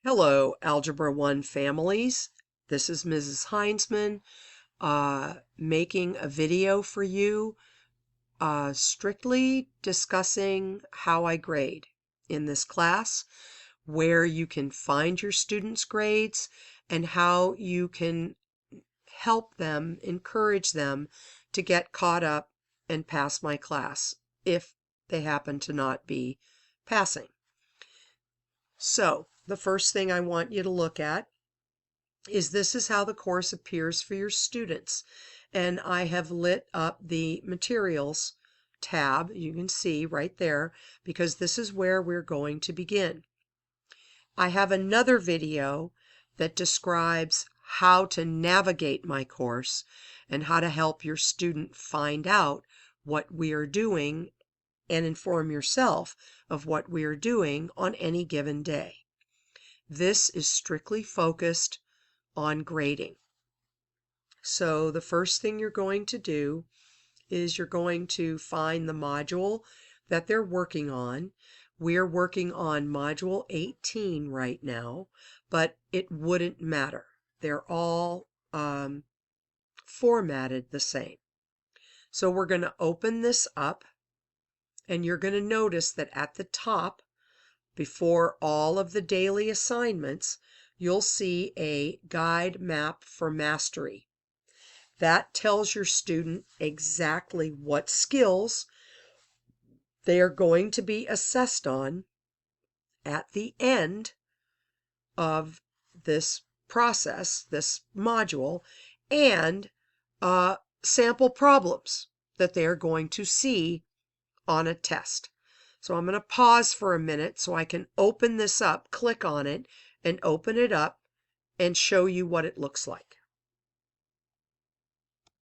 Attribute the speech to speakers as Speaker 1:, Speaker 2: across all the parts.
Speaker 1: Hello, Algebra 1 families. This is Mrs. Heinzman making a video for you strictly discussing how I grade in this class, where you can find your students' grades, and how you can help them, encourage them to get caught up and pass my class if they happen to not be passing. So, the first thing I want you to look at is this is how the course appears for your students. And I have lit up the materials tab, you can see right there, because this is where we're going to begin. I have another video that describes how to navigate my course and how to help your student find out what we are doing and inform yourself of what we are doing on any given day. This is strictly focused on grading. So the first thing you're going to do is you're going to find the module that they're working on. We're working on module 18 right now, but it wouldn't matter. They're all formatted the same. So we're going to open this up, and you're going to notice that at the top, before all of the daily assignments, you'll see a guide map for mastery. That tells your student exactly what skills they are going to be assessed on at the end of this process, this module, and sample problems that they are going to see on a test. So I'm going to pause for a minute so I can open this up, click on it, and open it up and show you what it looks like.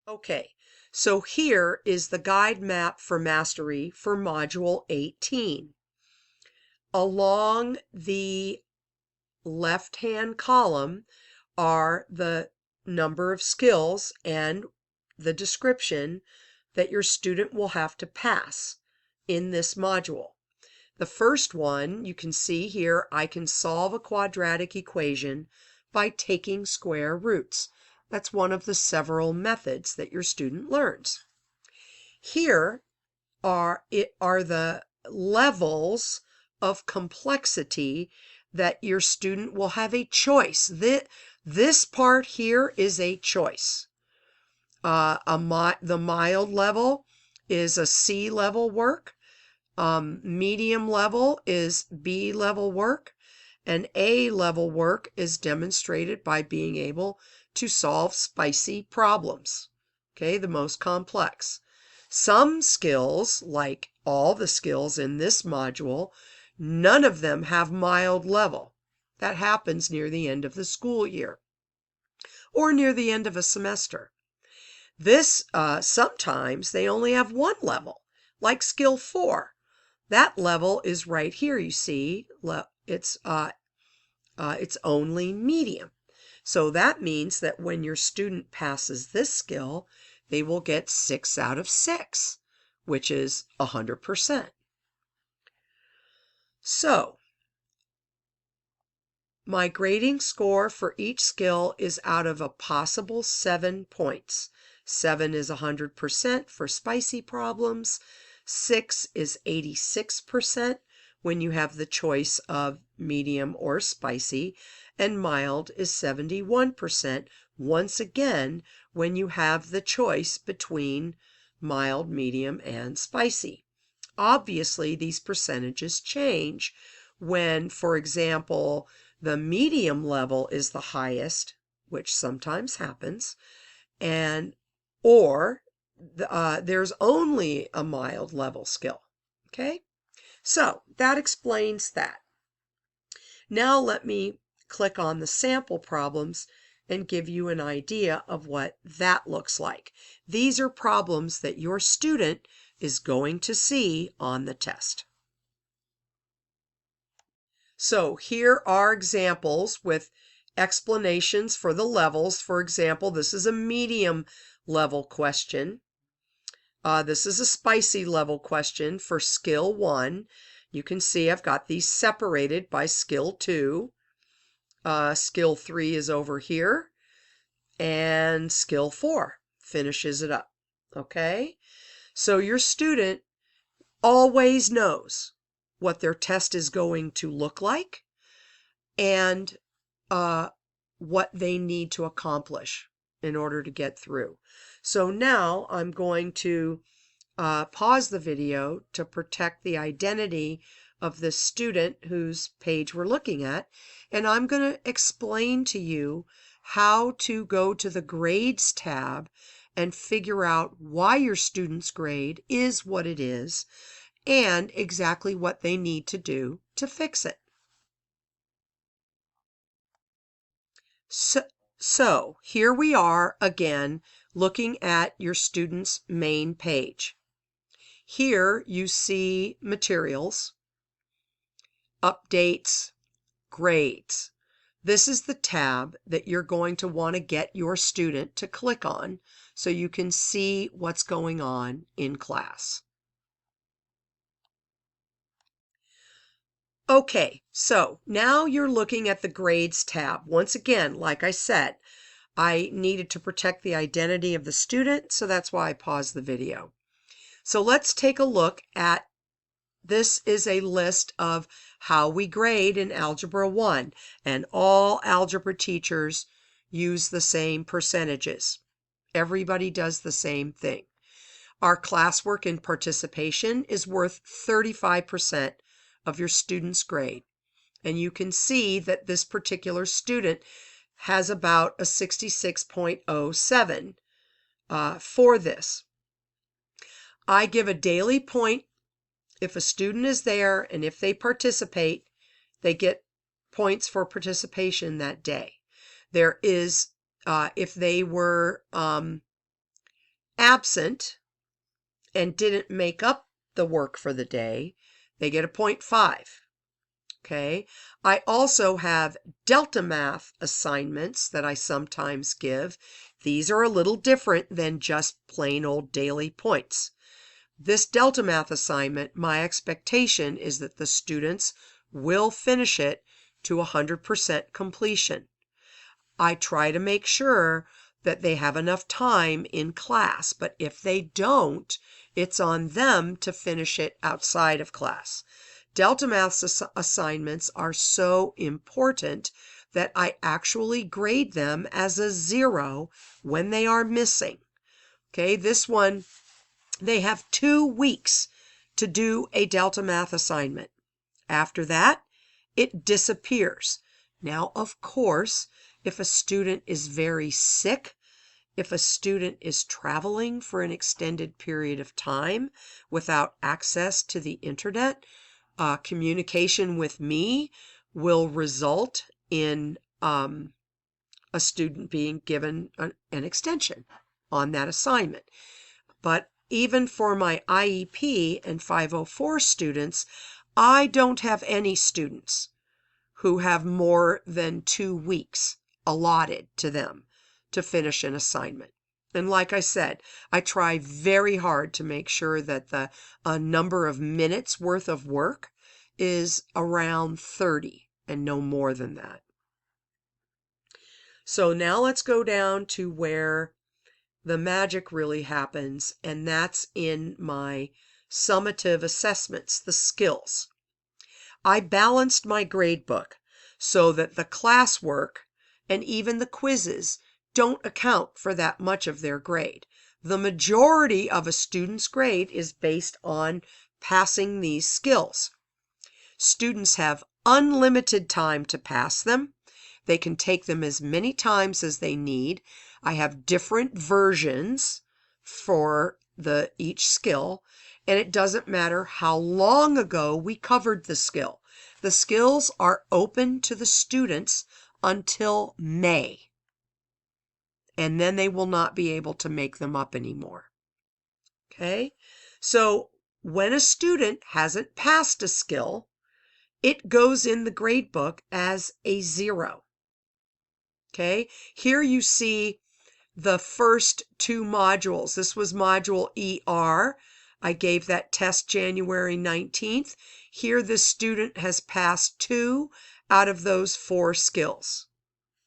Speaker 1: Okay, so here is the guide map for mastery for Module 18. Along the left-hand column are the number of skills and the description that your student will have to pass in this module. The first one, you can see here, I can solve a quadratic equation by taking square roots. That's one of the several methods that your student learns. Here are the levels of complexity that your student will have a choice. This part here is a choice. The mild level is a C level work. Medium level is B level work, and A level work is demonstrated by being able to solve spicy problems, okay, the most complex. Some skills, like all the skills in this module, none of them have mild level. That happens near the end of the school year or near the end of a semester. This, sometimes they only have one level, like skill 4. That level is right here, you see. It's only medium. So that means that when your student passes this skill, they will get 6 out of 6, which is 100%. So my grading score for each skill is out of a possible 7 points. 7 is 100% for spicy problems. 6 is 86% when you have the choice of medium or spicy, and mild is 71%, once again, when you have the choice between mild, medium, and spicy. Obviously, these percentages change when, for example, the medium level is the highest, which sometimes happens, or there's only a mild level skill. Okay, so that explains that. Now let me click on the sample problems and give you an idea of what that looks like. These are problems that your student is going to see on the test. So here are examples with explanations for the levels. For example, this is a medium level question. This is a spicy level question for skill 1. You can see I've got these separated by skill 2. Skill 3 is over here, and skill 4 finishes it up. Okay? So your student always knows what their test is going to look like and what they need to accomplish in order to get through. So now I'm going to pause the video to protect the identity of the student whose page we're looking at, and I'm going to explain to you how to go to the Grades tab and figure out why your student's grade is what it is and exactly what they need to do to fix it. So here we are again looking at your student's main page. Here you see materials, updates, grades. This is the tab that you're going to want to get your student to click on so you can see what's going on in class. Okay, so now you're looking at the Grades tab. Once again, like I said, I needed to protect the identity of the student, so that's why I paused the video. So let's take a look at, this is a list of how we grade in Algebra 1, and all algebra teachers use the same percentages. Everybody does the same thing. Our classwork and participation is worth 35% of your student's grade. And you can see that this particular student has about a 66.07 for this. I give a daily point if a student is there, and if they participate, they get points for participation that day. There is, if they were absent and didn't make up the work for the day, they get a 0.5. Okay. I also have Delta Math assignments that I sometimes give. These are a little different than just plain old daily points. This Delta Math assignment, my expectation is that the students will finish it to 100% completion. I try to make sure that they have enough time in class, but if they don't, it's on them to finish it outside of class. Delta Math assignments are so important that I actually grade them as a 0 when they are missing. Okay, this one, they have 2 weeks to do a Delta Math assignment. After that, it disappears. Now, of course, if a student is very sick, if a student is traveling for an extended period of time without access to the internet, communication with me will result in a student being given an extension on that assignment. But even for my IEP and 504 students, I don't have any students who have more than 2 weeks allotted to them to finish an assignment. And like I said, I try very hard to make sure that the number of minutes worth of work is around 30 and no more than that. So now let's go down to where the magic really happens, and that's in my summative assessments, the skills. I balanced my grade book so that the classwork and even the quizzes don't account for that much of their grade. The majority of a student's grade is based on passing these skills. Students have unlimited time to pass them. They can take them as many times as they need. I have different versions for each skill, and it doesn't matter how long ago we covered the skill. The skills are open to the students until May, and then they will not be able to make them up anymore. Okay? So when a student hasn't passed a skill, it goes in the grade book as a 0. Okay? Here you see the first 2 modules. This was module ER. I gave that test January 19th. Here the student has passed 2 out of those 4 skills.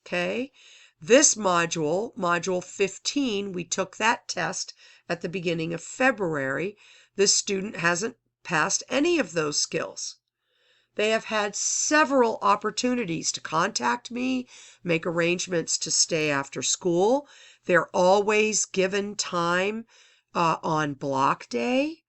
Speaker 1: Okay? This module, Module 15, we took that test at the beginning of February. This student hasn't passed any of those skills. They have had several opportunities to contact me, make arrangements to stay after school. They're always given time on block day,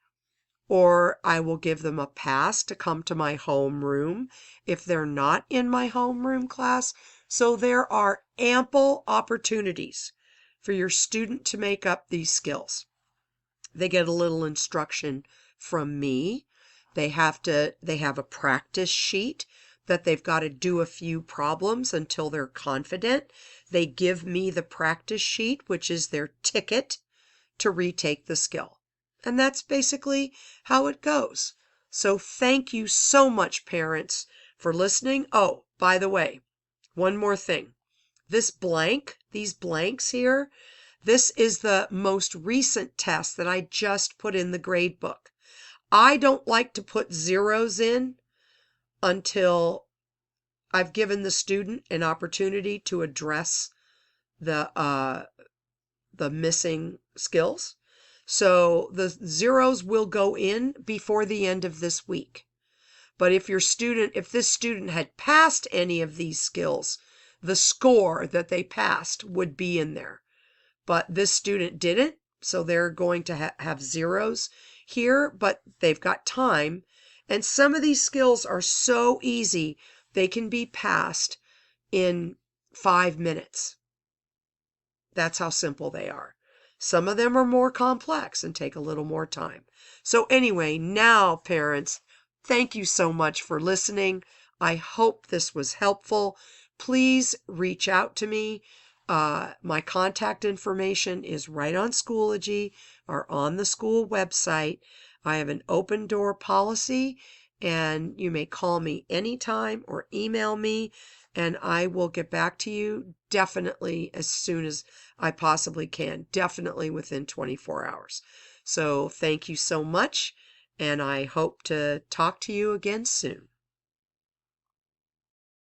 Speaker 1: or I will give them a pass to come to my homeroom if they're not in my homeroom class. So there are ample opportunities for your student to make up these skills. They get a little instruction from me. They have a practice sheet that they've got to do a few problems until they're confident. They give me the practice sheet, which is their ticket to retake the skill. And that's basically how it goes. So thank you so much, parents, for listening. Oh, by the way, one more thing. These blanks here, this is the most recent test that I just put in the grade book. I don't like to put zeros in until I've given the student an opportunity to address the missing skills. So the zeros will go in before the end of this week. But if this student had passed any of these skills, the score that they passed would be in there. But this student didn't, so they're going to have zeros here, but they've got time. And some of these skills are so easy, they can be passed in 5 minutes. That's how simple they are. Some of them are more complex and take a little more time. So anyway, now parents, thank you so much for listening. I hope this was helpful. Please reach out to me. My contact information is right on Schoology or on the school website. I have an open door policy, and you may call me anytime or email me, and I will get back to you definitely as soon as I possibly can, definitely within 24 hours. So thank you so much, and I hope to talk to you again soon.